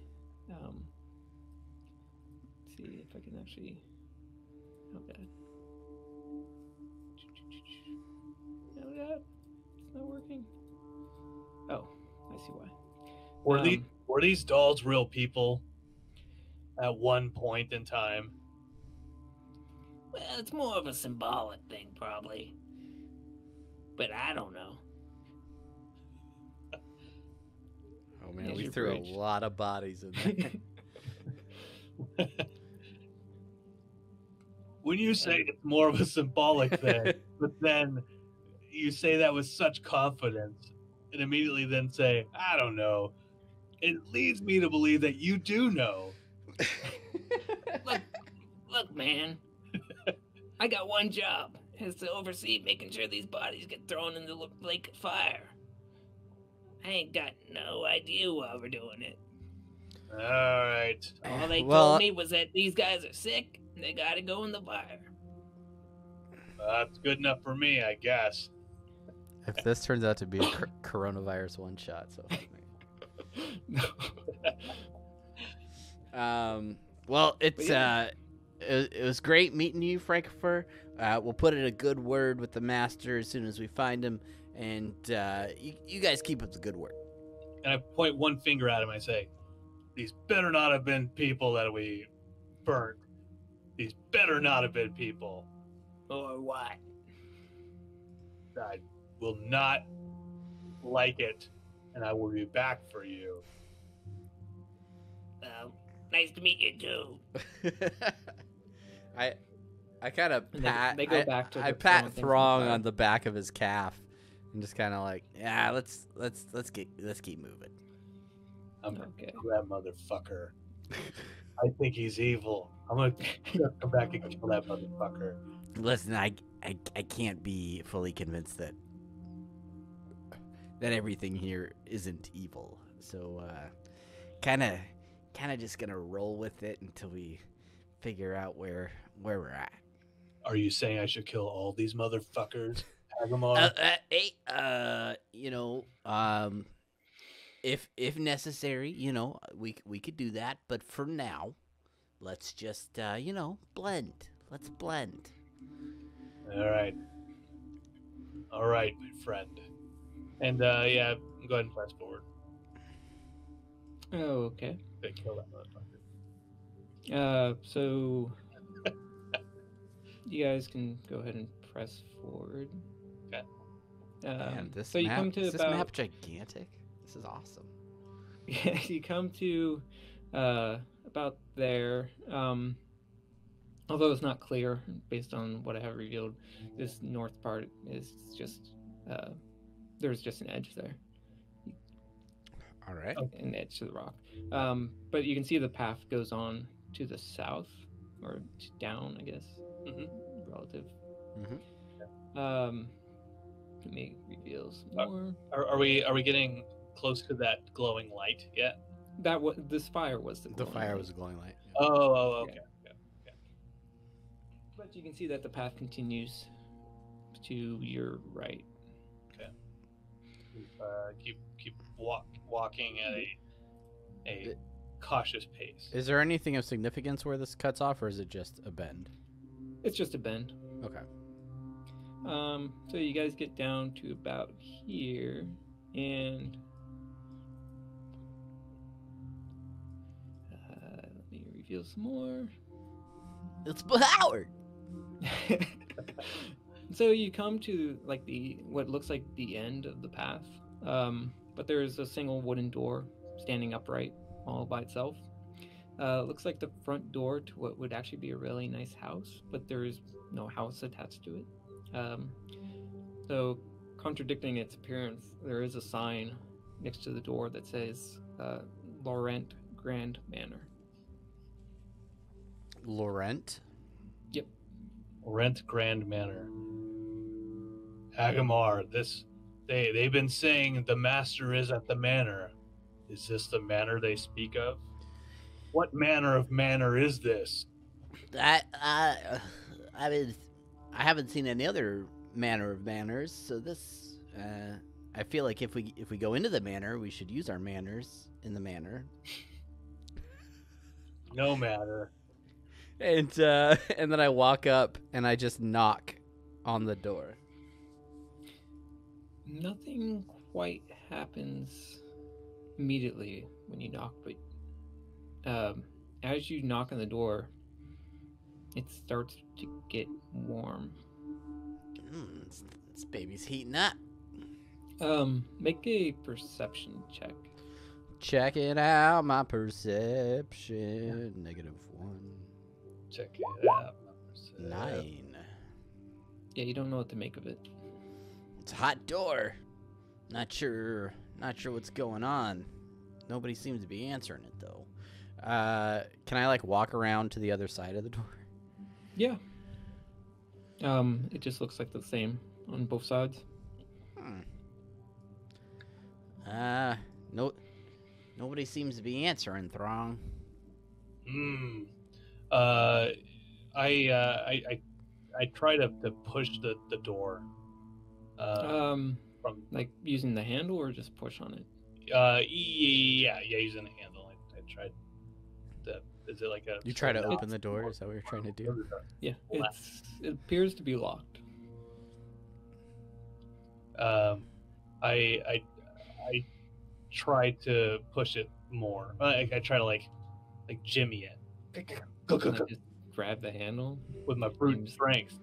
let's see if I can actually. Oh god. Oh god, it's not working. Oh, I see why. Were these dolls real people? At one point in time. Well, it's more of a symbolic thing, probably. But I don't know. Oh man, Here's we your threw bridge. a lot of bodies in there. When you say it's more of a symbolic thing, but then you say that with such confidence, and immediately then say, I don't know, it leads me to believe that you do know. Look, man. I got one job. Is to oversee making sure these bodies get thrown in the lake of fire. I ain't got no idea why we're doing it. All right. All they Well, told me was that these guys are sick and they gotta go in the fire. That's good enough for me, I guess. If this turns out to be a coronavirus one shot, so well, it's it was great meeting you, Frankfurt. We'll put in a good word with the master as soon as we find him, and you guys keep up the good work. And I point one finger at him. I say, "These better not have been people that we burnt. These better not have been people. Or what? I will not like it, and I will be back for you." Well, nice to meet you too. I kind of pat. They go back to I the pat throwing things Throng in the on the back of his calf, and just kind of like, yeah, let's keep moving. I'm gonna Okay. kill that motherfucker. I think he's evil. I'm gonna come back and kill that motherfucker. Listen, I can't be fully convinced that everything here isn't evil. So kind of just gonna roll with it until we figure out where we're at. Are you saying I should kill all these motherfuckers, Agamar? Hey, if necessary, we could do that. But for now, let's just blend. Let's blend. All right, my friend. And yeah, go ahead and press forward. Oh, okay. They kill that motherfucker. So you guys can go ahead and press forward. Okay. Man, this so you map, come to is this about map gigantic? This is awesome. yeah, you come to about there. Although it's not clear based on what I have revealed, this north part is just there's just an edge there, All right. an edge to the rock. But you can see the path goes on to the south or down, I guess. Relative. Let me reveal some more. Are we getting close to that glowing light yet? This fire was the The glowing fire light. was a glowing light. Oh, okay. But you can see that the path continues to your right. Keep walking at a cautious pace. Is there anything of significance where this cuts off, or is it just a bend? It's just a bend. Okay. So you guys get down to about here, and let me reveal some more. It's Howard. So you come to like what looks like the end of the path, but there's a single wooden door standing upright all by itself. Looks like the front door to what would actually be a really nice house, but there is no house attached to it. So contradicting its appearance, there is a sign next to the door that says Laurent Grand Manor. Laurent? Yep. Rent Grand Manor. Agamar, they've been saying the master is at the manor. Is this the manor they speak of? What manner of manor is this? I mean, I haven't seen any other manner of manners, so this, I feel like if we go into the manor, we should use our manners in the manor. No matter. And then I walk up and I just knock on the door. Nothing quite happens immediately when you knock, but as you knock on the door, it starts to get warm. This baby's heating up. Make a perception check. Check it out, my perception. -1. Check it out. 9. Yeah, you don't know what to make of it. It's a hot door. Not sure what's going on. Nobody seems to be answering it though. Can I like walk around to the other side of the door? Yeah. It just looks like the same on both sides. No, nobody seems to be answering, Throng. Hmm. Uh, I try to push the door. From Like using the handle or just push on it? yeah, using the handle. I tried. Is it like a? You try to open the door? Is that what you're trying to do? Yeah, it appears to be locked. I try to push it more. I try to like jimmy it. Go go Like go just grab the handle. with my brute Seems- strength.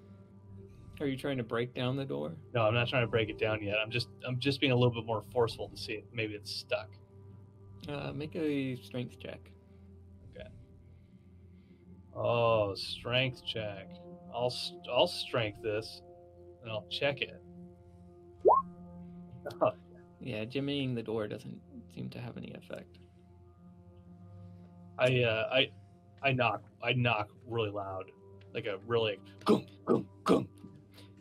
Are you trying to break down the door? No, I'm not trying to break it down yet. I'm just being a little bit more forceful to see if maybe it's stuck. Make a strength check. Okay. Oh, strength check. I'll strength this, and I'll check it. Oh, Yeah, jimmying the door doesn't seem to have any effect. I knock really loud, like a really gum gum gum.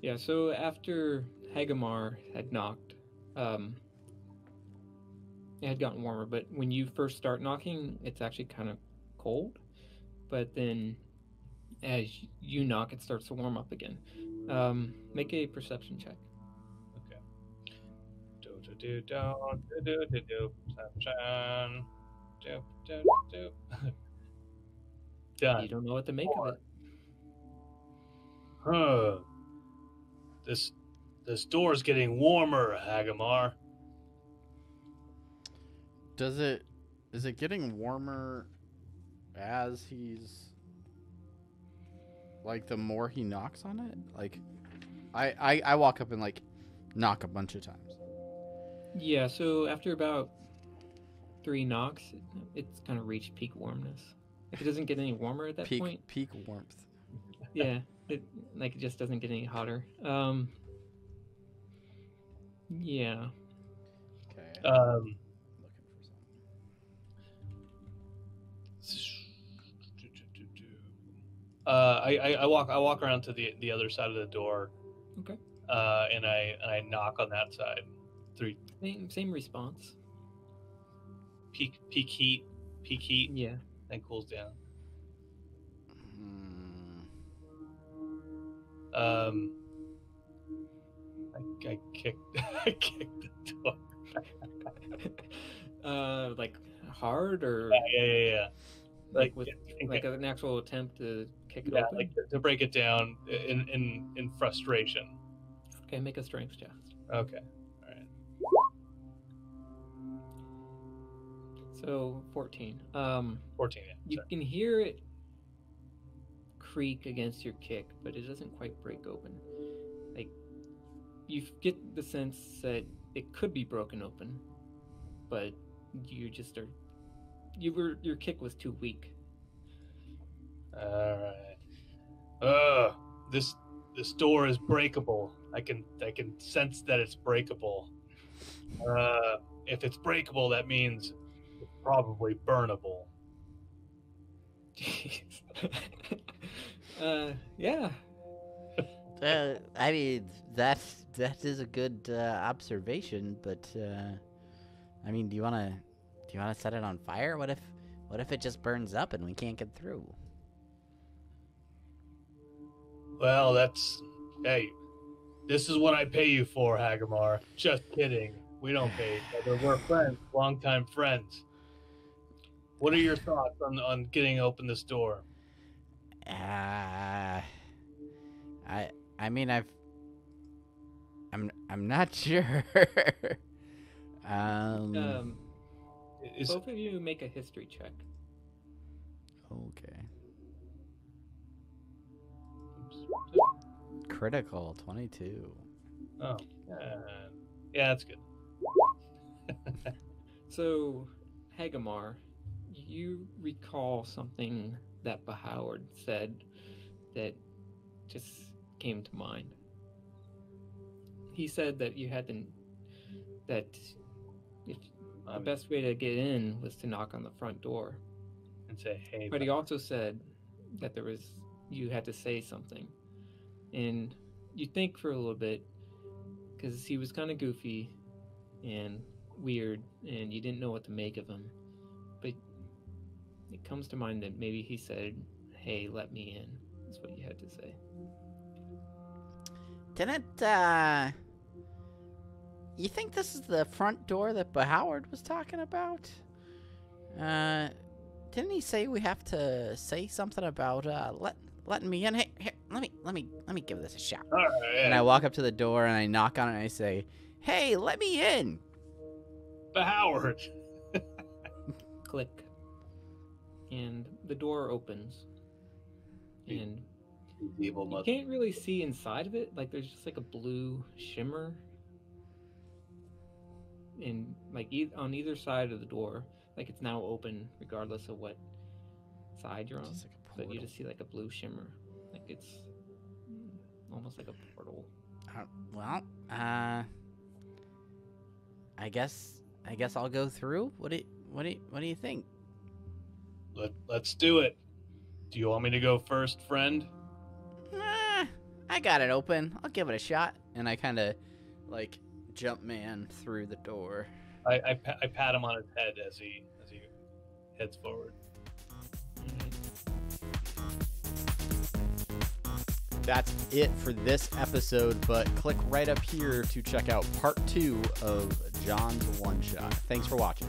Yeah, so after Hagamar had knocked, it had gotten warmer, but when you first start knocking, it's actually kind of cold. But then as you knock, it starts to warm up again. Make a perception check. Okay. Do perception. Do. You Done. don't know what to make of it. Huh. This door's getting warmer, Hagamar. Is it getting warmer as he's like the more he knocks on it? Like I walk up and like knock a bunch of times. Yeah, so after about 3 knocks, it's kind of reached peak warmness. Like it doesn't get any warmer at that point. Peak warmth. Yeah, it just doesn't get any hotter. Yeah. Okay. Um. Looking for something. I walk around to the other side of the door. Okay. And I knock on that side. 3 Same response. peak heat, Yeah. then cools down. Hmm. I kicked I kicked the door. Like hard or Yeah. like with like an actual attempt to kick it open? like to break it down in frustration. Okay, make a strength check. Okay. All right. So 14. 14. Yeah. You Sorry. can hear it creak against your kick, but it doesn't quite break open. Like you get the sense that it could be broken open, but you just are. Your kick was too weak. All right. This door is breakable. I can sense that it's breakable. If it's breakable, that means it's probably burnable. Jeez. Yeah. I mean, that is a good observation, but I mean, do you wanna set it on fire? What if it just burns up and we can't get through? Well, hey, this is what I pay you for, Hagamar. Just kidding. We don't pay each other. We're friends, longtime friends. What are your thoughts on getting open this door? I mean, I'm not sure. Both of you make a history check. Okay. Oops. Critical 22. Oh, yeah, that's good. So, Hagamar, you recall something that Bahoward said that just came to mind. He said that the best way to get in was to knock on the front door. And say, hey. But he also said that you had to say something. And you think for a little bit, because he was kind of goofy, and weird, and you didn't know what to make of him. But it comes to mind that maybe he said, "Hey, let me in." That's what you had to say. Didn't, you think this is the front door that Howard was talking about? Didn't he say we have to say something about, letting me in? Hey, here, let me give this a shot. All right. And I walk up to the door and I knock on it and I say, "Hey, let me in." But Howard. Click. And the door opens. And Evil you mother. can't really see inside of it. Like, there's just like a blue shimmer. And like on either side of the door, like it's now open regardless of what side you're on. Just like a But you portal. just see like a blue shimmer. Like it's almost like a portal. Well, I guess I'll go through. What do you think? Let's do it. Do you want me to go first, friend? I got it open. I'll give it a shot. And I kind of like jump man through the door. I pat him on his head as he heads forward. That's it for this episode, but click right up here to check out part 2 of John's One-Shot. Thanks for watching.